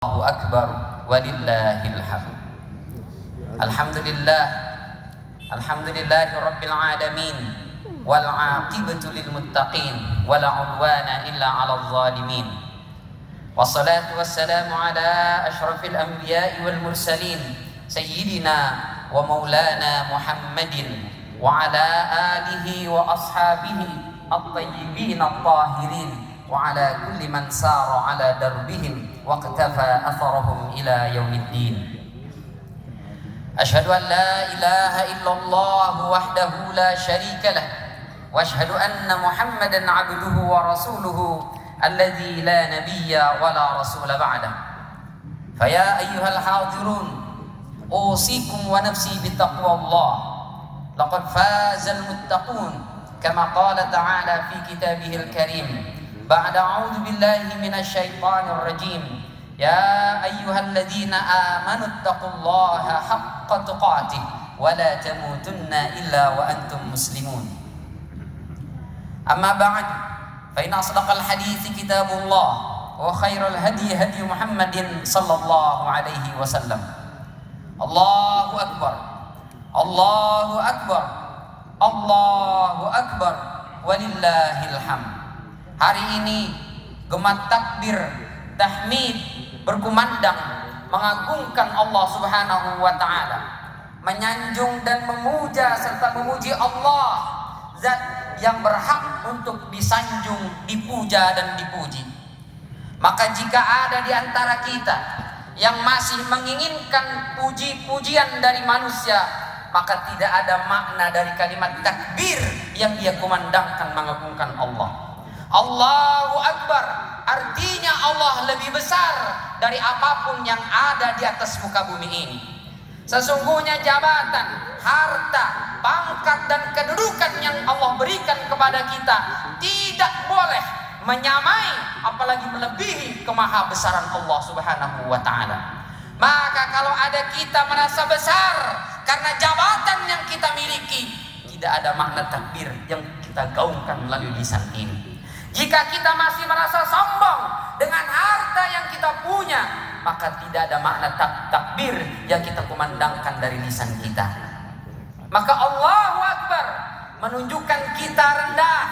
Allahu Akbar walillahil hamd. Alhamdulillah, alhamdulillahi rabbil alamin, wal aqibatu lil muttaqin, wala udwana illa 'alal zalimin. Wassalatu wassalamu ala asyrafil anbiya'i wal mursalin, sayyidina wa maulana Muhammadin wa ala alihi wa ashabihi at-tayyibin at-tahirin wa ala kulli man sara ala darbihim wa qtafa atharahum ila yaumiddin. Asyhadu an la ilaha illallah wahdahu la syarika lah wa asyhadu anna Muhammadan abduhu wa rasuluhu alladzi la nabiyya wa la rasula ba'dah. Fa ya ayyuhal hadirun, usikum wa nafsi bittaqwallah. Laqad fazal muttaqun kama qala ta'ala fi kitabihil karim. Ba'da a'udzu billahi minasyaitonir rajim. Ya ayyuhalladzina amanu taqullaha haqqa tuqatih wa la tamutunna illa wa antum muslimun. Amma ba'd, fa inna asdaqal hadithi kitabullah wa khairal hadi hadi Muhammadin sallallahu alaihi wasallam. Allahu akbar, Allahu akbar, Allahu akbar walillahil hamd. Hari ini gemat takbir, tahmid, berkumandang, mengagungkan Allah Subhanahu wa ta'ala, menyanjung dan memuja serta memuji Allah, zat yang berhak untuk disanjung, dipuja dan dipuji. Maka jika ada di antara kita yang masih menginginkan puji-pujian dari manusia, maka tidak ada makna dari kalimat takbir yang dia kumandangkan mengagungkan Allah. Allahu Akbar artinya Allah lebih besar dari apapun yang ada di atas muka bumi ini. Sesungguhnya jabatan, harta, pangkat dan kedudukan yang Allah berikan kepada kita tidak boleh menyamai apalagi melebihi kemahabesaran Allah Subhanahu wa ta'ala. Maka kalau ada kita merasa besar karena jabatan yang kita miliki, tidak ada makna takbir yang kita gaungkan melalui lisan ini. Jika kita masih merasa sombong dengan harta yang kita punya, maka tidak ada makna takbir yang kita kumandangkan dari lisan kita. Maka Allahu Akbar menunjukkan kita rendah,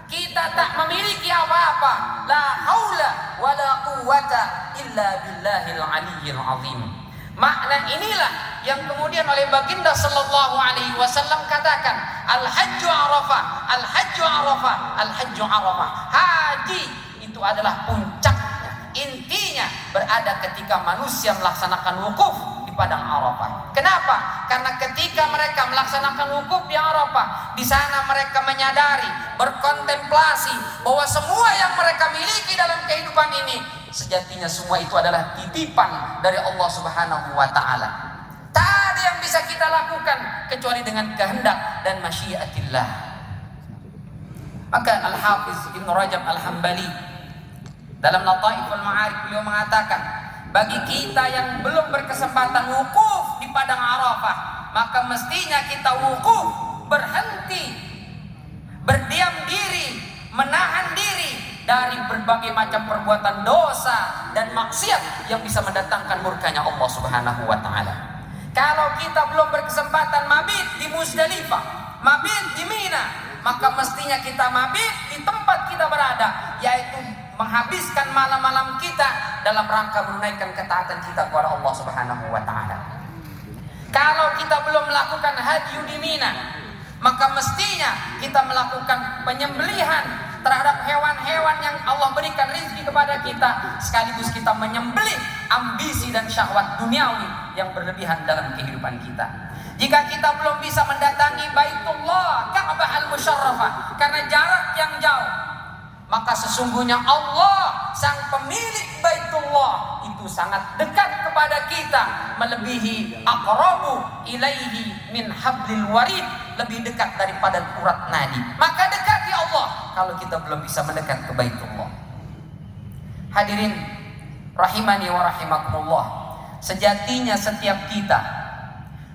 kita tak memiliki apa-apa. La haula wala quwwata illa billahil aliyyil azim. Makna inilah yang kemudian oleh baginda sallallahu alaihi wasallam katakan, al-hajju arafah, al-hajju arafah, al-hajju arafah. Haji itu adalah puncaknya, intinya berada ketika manusia melaksanakan wukuf di padang Arafah. Kenapa? Karena ketika mereka melaksanakan wukuf di Arafah, di sana mereka menyadari, berkontemplasi bahwa semua yang mereka miliki dalam kehidupan ini sejatinya semua itu adalah titipan dari Allah Subhanahu wa ta'ala. Tak ada yang bisa kita lakukan kecuali dengan kehendak dan masyiatillah. Maka Al-Hafiz Ibn Rajab Al-Hambali dalam Lataiful Ma'arif beliau mengatakan, bagi kita yang belum berkesempatan wukuf di padang Arafah, maka mestinya kita wukuf, berhenti, berdiam diri, menahan diri dari berbagai macam perbuatan dosa dan maksiat yang bisa mendatangkan murkanya Allah Subhanahu wa ta'ala. Kalau kita belum berkesempatan mabit di Muzdalifah, mabit di Mina, maka mestinya kita mabit di tempat kita berada, yaitu menghabiskan malam-malam kita dalam rangka menunaikan ketaatan kita kepada Allah Subhanahu wa ta'ala. Kalau kita belum melakukan haji di Mina, maka mestinya kita melakukan penyembelihan terhadap hewan-hewan yang Allah berikan rezeki kepada kita, sekaligus kita menyembelih ambisi dan syahwat duniawi yang berlebihan dalam kehidupan kita. Jika kita belum bisa mendatangi Baitullah Ka'bah al-Musyarrafah karena jarak yang jauh, maka sesungguhnya Allah sang pemilik Baitullah itu sangat dekat kepada kita, melebihi aqrabu ilaihi min hablil warid, lebih dekat daripada urat nadi. Maka dekati Allah kalau kita belum bisa mendekat ke Baitullah. Hadirin rahimani wa rahimakumullah, sejatinya setiap kita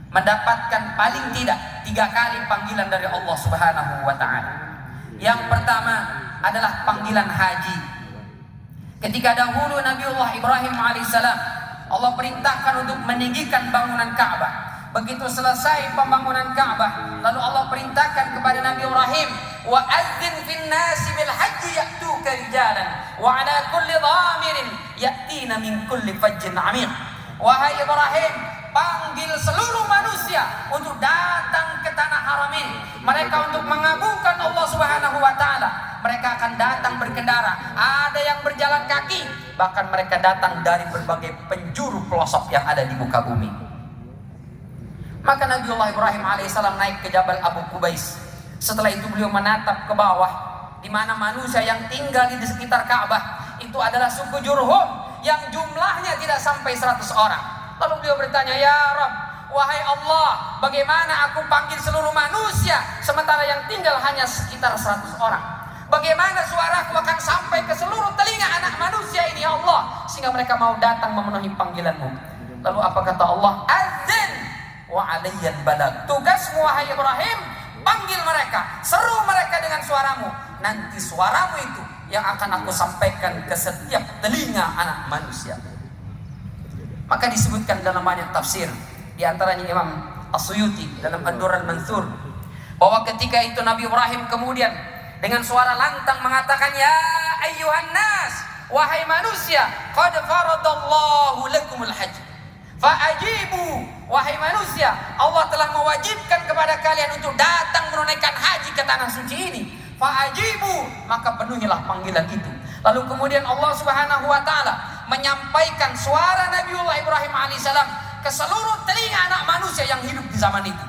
mendapatkan paling tidak 3 kali panggilan dari Allah Subhanahu wa ta'ala. Yang pertama adalah panggilan haji. Ketika dahulu Nabiullah Ibrahim alaihissalam, Allah perintahkan untuk meninggikan bangunan Ka'bah. Begitu selesai pembangunan Ka'bah, lalu Allah perintahkan kepada Nabi Ibrahim, wa adzin fin nasi bil hajji ya'tuka rijalan wa ala kulli dhamirin ya'tina min kulli fajjin 'amiq. Wahai Ibrahim, panggil seluruh manusia untuk datang ke tanah haram ini. Mereka untuk mengagungkan Allah Subhanahu wa taala. Mereka akan datang berkendara, ada yang berjalan kaki, bahkan mereka datang dari berbagai penjuru pelosok yang ada di muka bumi. Maka Nabiullah Ibrahim alaihissalam naik ke Jabal Abu Qubais. Setelah itu beliau menatap ke bawah, di mana manusia yang tinggal di sekitar Ka'bah itu adalah suku Jurhum yang jumlahnya tidak sampai 100 orang. Lalu beliau bertanya, ya Rabb, wahai Allah, bagaimana aku panggil seluruh manusia sementara yang tinggal hanya sekitar 100 orang? Bagaimana suaraku akan sampai ke seluruh telinga anak manusia ini ya Allah, sehingga mereka mau datang memenuhi panggilanmu? Lalu apa kata Allah? Adzin wa alayyan balag. Tugasmu wahai Ibrahim, panggil mereka, seru mereka dengan suaramu. Nanti suaramu itu yang akan aku sampaikan ke setiap telinga anak manusia. Maka disebutkan dalam banyak tafsir, di antaranya Imam As-Suyuti dalam Ad-Durrul Mansur, bahwa ketika itu Nabi Ibrahim kemudian dengan suara lantang mengatakan, ya ayyuhan nas, wahai manusia, qad faradallahu lakumul hajj fa'ajibu. Wahai manusia, Allah telah mewajibkan kepada kalian untuk datang menunaikan haji ke tanah suci ini. Fa'ajibu, maka penuhilah panggilan itu. Lalu kemudian Allah Subhanahu wa taala menyampaikan suara Nabiullah Ibrahim alaihissalam ke seluruh telinga anak manusia yang hidup di zaman itu.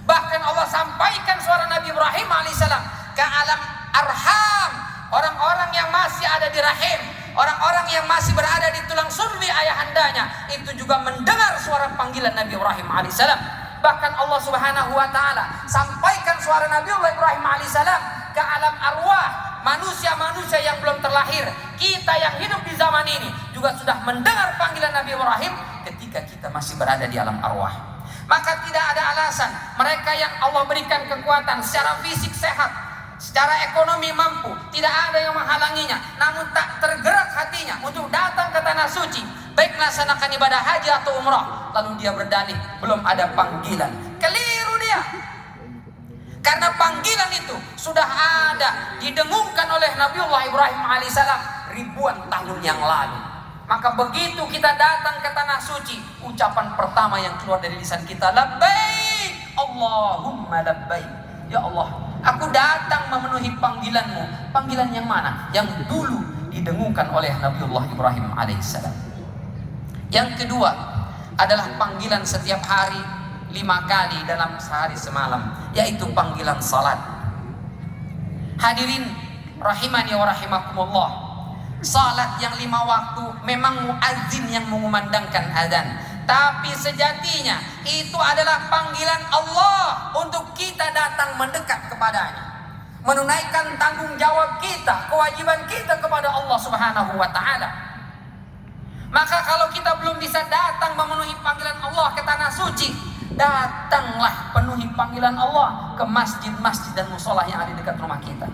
Bahkan Allah sampaikan suara Nabi Ibrahim alaihissalam ke alam arham, orang-orang yang masih ada di rahim, orang-orang yang masih berada di tulang sulbi ayahandanya, itu juga mendengar suara panggilan Nabi Ibrahim alaihissalam. Bahkan Allah Subhanahu wa taala sampaikan suara Nabiullah Ibrahim alaihissalam ke alam arwah, manusia-manusia yang belum terlahir. Kita yang hidup di zaman ini juga sudah mendengar panggilan Nabi Ibrahim ketika kita masih berada di alam arwah. Maka tidak ada alasan mereka yang Allah berikan kekuatan secara fisik sehat, secara ekonomi mampu, tidak ada yang menghalanginya, namun tak tergerak hatinya untuk datang ke tanah suci, baik melaksanakan ibadah haji atau umrah, lalu dia berdalih belum ada panggilan. Keliru dia, karena panggilan itu sudah ada, didengungkan oleh Nabiullah Ibrahim alaihissalam ribuan tahun yang lalu. Maka begitu kita datang ke tanah suci, ucapan pertama yang keluar dari lisan kita, labbaik Allahumma labbaik. Ya Allah, aku datang memenuhi panggilanmu. Panggilan yang mana? Yang dulu didengungkan oleh Nabiullah Ibrahim alaihissalam. Yang kedua adalah panggilan setiap hari 5 kali dalam sehari semalam, yaitu panggilan salat. Hadirin rahimani wa rahimakumullah, salat yang 5 waktu memang muadzin yang mengumandangkan azan, tapi sejatinya itu adalah panggilan Allah untuk kita datang mendekat kepadanya, menunaikan tanggung jawab kita, kewajiban kita kepada Allah Subhanahu wa taala. Maka kalau kita belum bisa datang memenuhi panggilan Allah ke tanah suci, datanglah penuhi panggilan Allah ke masjid-masjid dan musola yang ada di dekat rumah kita.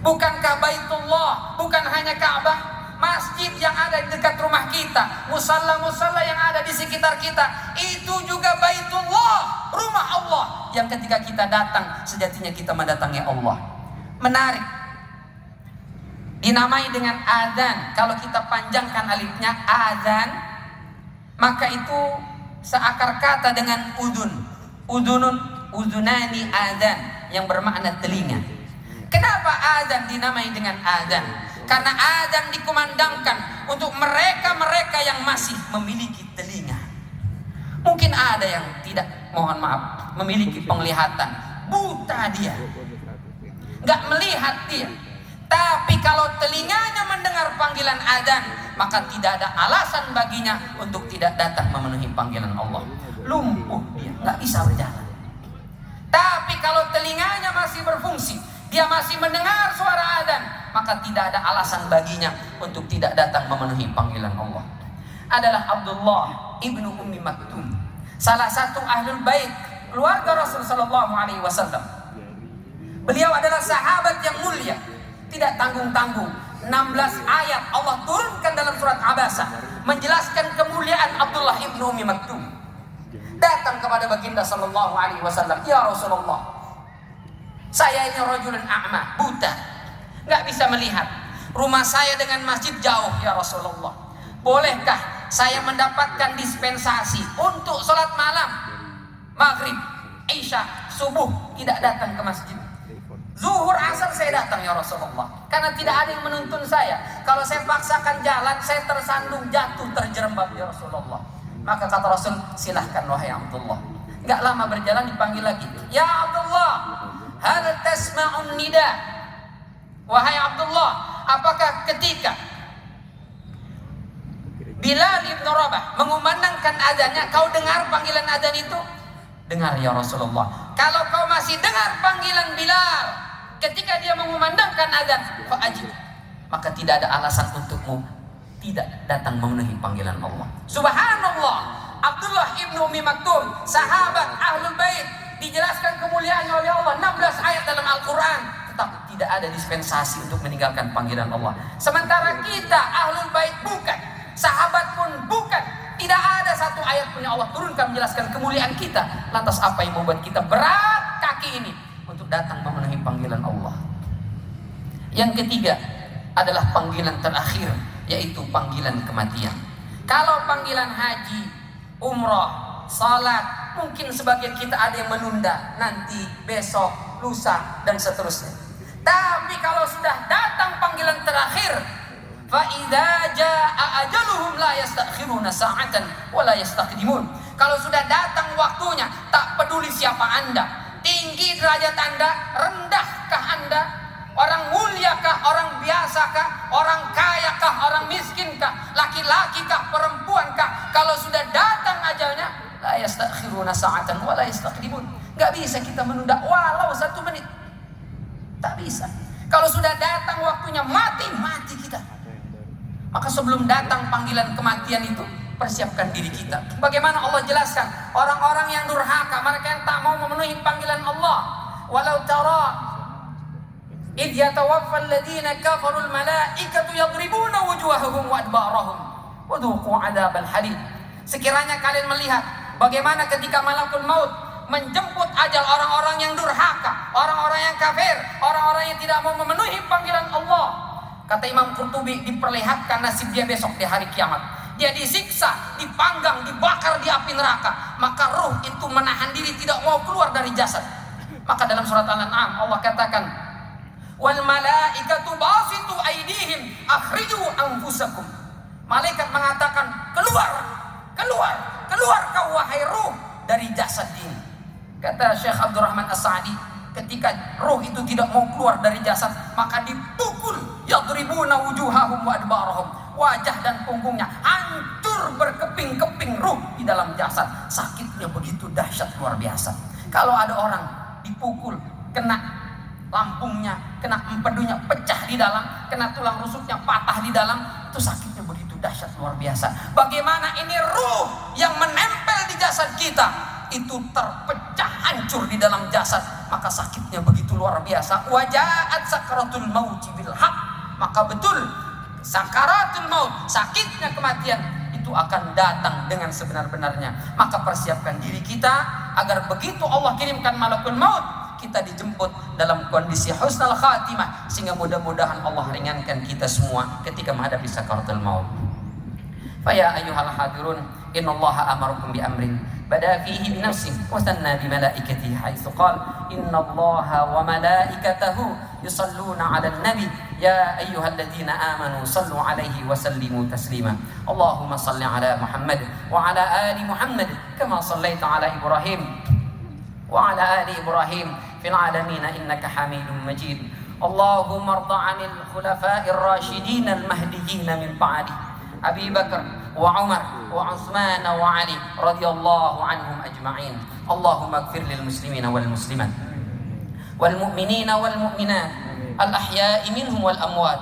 Bukankah Baitullah bukan hanya Ka'bah? Masjid yang ada di dekat rumah kita, musalla-musalla yang ada di sekitar kita, itu juga Baitullah, rumah Allah, yang ketika kita datang sejatinya kita mendatangi Allah. Menarik, dinamai dengan azan. Kalau kita panjangkan alifnya azan, maka itu seakar kata dengan udun, udunun, udunani azan, yang bermakna telinga. Kenapa azan dinamai dengan azan? Karena azan dikumandangkan untuk mereka-mereka yang masih memiliki telinga. Mungkin ada yang tidak, mohon maaf, memiliki penglihatan, buta dia, nggak melihat dia. Tapi kalau telinganya mendengar panggilan azan, maka tidak ada alasan baginya untuk tidak datang memenuhi panggilan Allah. Lumpuh dia, nggak bisa berjalan. Tapi kalau telinganya masih berfungsi, dia masih mendengar suara azan, maka tidak ada alasan baginya untuk tidak datang memenuhi panggilan Allah. Adalah Abdullah ibnu Ummi Maktum, salah satu ahlul bait keluarga Rasul sallallahu alaihi wasallam. Beliau adalah sahabat yang mulia, tidak tanggung-tanggung. 16 ayat Allah turunkan dalam surat Abasa menjelaskan kemuliaan Abdullah ibnu Ummi Maktum. Datang kepada baginda sallallahu alaihi wasallam, "Ya Rasulullah, saya ini rajulun a'ma, buta, nggak bisa melihat. Rumah saya dengan masjid jauh, ya Rasulullah. Bolehkah saya mendapatkan dispensasi untuk sholat malam, maghrib, isya, subuh tidak datang ke masjid? Zuhur, asar saya datang ya Rasulullah, karena tidak ada yang menuntun saya. Kalau saya paksakan jalan, saya tersandung, jatuh, terjerembab ya Rasulullah." Maka kata Rasul, "Silahkan wahai Abdullah." Gak lama berjalan dipanggil lagi, "Ya Abdullah, hal tasma'un nida?" Wahai Abdullah, apakah ketika Bilal ibn Rabah mengumandangkan azannya, kau dengar panggilan azan itu? "Dengar ya Rasulullah." "Kalau kau masih dengar panggilan Bilal ketika dia mengumandangkan azan, fa'ajib, maka tidak ada alasan untukmu tidak datang memenuhi panggilan Allah." Subhanallah, Abdullah ibnu Ummi Maktum, sahabat Ahlul Bait, dijelaskan kemuliaannya oleh Allah 16 ayat dalam Al-Quran, tetapi tidak ada dispensasi untuk meninggalkan panggilan Allah. Sementara kita Ahlul Bait bukan, sahabat pun bukan, tidak ada satu ayat pun yang Allah turunkan menjelaskan kemuliaan kita. Lantas apa yang membuat kita berat kaki ini untuk datang memenuhi panggilan Allah? Yang ketiga adalah panggilan terakhir, yaitu panggilan kematian. Kalau panggilan haji, umrah, salat, mungkin sebagian kita ada yang menunda nanti, besok, lusa, dan seterusnya. Tapi kalau sudah datang panggilan terakhir, fa idza jaa ajaluhum la yastakhiruna sa'atan wa la yastaqdimun. Kalau sudah datang waktunya, tak peduli siapa Anda, tinggi derajat Anda, rendahkah Anda, orang muliakah, orang biasakah, orang kayakah, orang miskinkah, laki-lakikah, perempuankah, kalau sudah datang ajalnya, la yastakhiruna sa'atan wa la yastaqdimun. Gak bisa kita menunda walau 1 menit. Tak bisa. Kalau sudah datang waktunya mati, mati kita. Maka sebelum datang panggilan kematian itu, persiapkan diri kita. Bagaimana Allah jelaskan orang-orang yang durhaka, mereka yang tak mau memenuhi panggilan Allah. Walau tara idh yatawaffa alladhina kafaru al-malaikatu yadribuna wujuhahum wa adbarahum wa dhuqu adzabal hadid. Sekiranya kalian melihat bagaimana ketika malakul maut menjemput ajal orang-orang yang durhaka, orang-orang yang kafir, orang-orang yang tidak mau memenuhi panggilan Allah. Kata Imam Qurtubi, diperlihatkan nasib dia besok di hari kiamat. Dia disiksa, dipanggang, dibakar di api neraka. Maka ruh itu menahan diri tidak mau keluar dari jasad. Maka dalam surat Al-An'am Allah katakan, "Wal malaikatu basitu aydihim akhriju anfusakum." Malaikat mengatakan, "Keluar, keluar, keluar kau wahai ruh dari jasad ini." Kata Syekh Abdurrahman As-Sa'di, ketika ruh itu tidak mau keluar dari jasad, maka dipukul, yadribuna wujuhahum wa adbarahum, wajah dan punggungnya hancur berkeping-keping ruh di dalam jasad. Sakitnya begitu dahsyat luar biasa. Kalau ada orang dipukul, kena lambungnya, kena empedunya pecah di dalam, kena tulang rusuknya patah di dalam, itu sakitnya begitu dahsyat luar biasa. Bagaimana ini ruh yang menempel di jasad kita itu terpecah hancur di dalam jasad, maka sakitnya begitu luar biasa. Wajaat sakaratul maut bil haq, maka betul sakaratul maut, sakitnya kematian itu akan datang dengan sebenar-benarnya. Maka persiapkan diri kita agar begitu Allah kirimkan malakul maut, kita dijemput dalam kondisi husnul khatimah, sehingga mudah-mudahan Allah ringankan kita semua ketika menghadapi sakaratul maut. Fa ya ayyuhal hadirun, innallaha amarukum bi amrin bada fihi bi nafsihi wa sanna bi malaikatihi haitsu qala innallaha wa malaikatahu yusalluna 'alan nabi ya ayyuhalladzina amanu sallu 'alaihi wa sallimu taslima. Allahumma salli 'ala Muhammad wa 'ala ali Muhammad kama shallaita 'ala Ibrahim wa 'ala ali Ibrahim fil 'alamin innaka Hamidum Majid. Allahumma irda 'anil khulafa'ir rasyidin al-mahdiyyin min ba'di Abi Bakar wa Umar wa Utsman wa Ali radhiyallahu anhum ajma'in. Allahumma ighfir lil muslimina wal muslimat wal mu'minina wal mu'minat al ahya'i minhum wal amwat